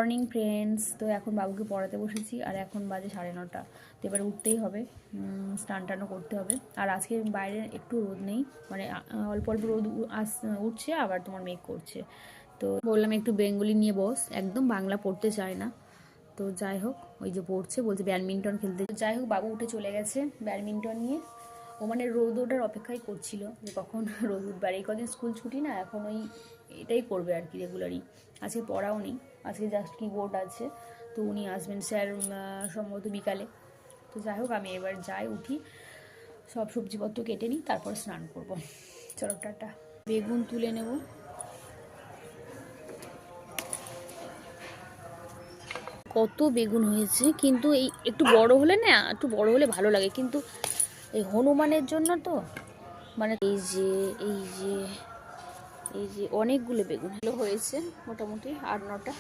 Morning friends. তো এখন বাবুকে পড়াতে বসেছি আর এখন বাজে 9:30। তো এবারে উঠতেই হবে, স্নান টানও করতে হবে। আর আজকে বাইরে একটু রোদ নেই, মানে অল্প অল্প রোদ উঠছে, আবার তোমার মেঘ করছে। তো বললাম একটু বেঙ্গলি নিয়ে বস, একদম বাংলা পড়তে চায় না। তো যাই হোক, ওই যে পড়ছে, বলছে ব্যাডমিন্টন খেলতে। যাই হোক, বাবু উঠে চলে গেছে ব্যাডমিন্টন নিয়ে। ও মানে রোদ ওঠার অপেক্ষাই করছিল যে কখন রোদ উঠবে। আর এই কদিন স্কুল ছুটি না, এখন ওই এটাই করবে আর কি রেগুলারই। আজকে পড়াও নেই, আজকে জাস্ট কিবোর্ড আছে। তো উনি আসবেন স্যার সম্ভবত বিকালে। তো যাই হোক, আমি এবার যাই, উঠি, সব সবজিপত্র কেটে নিই, তারপর স্নান করব। চলো টাটা। বেগুন তুলে নেব। কত বেগুন হয়েছে, কিন্তু এই একটু বড় হলে না, একটু বড় হলে ভালো লাগে, কিন্তু এই হনুমানের জন্য তো মানে এই যে অনেকগুলো বেগুন হয়েছে, মোটামুটি 8-9টা।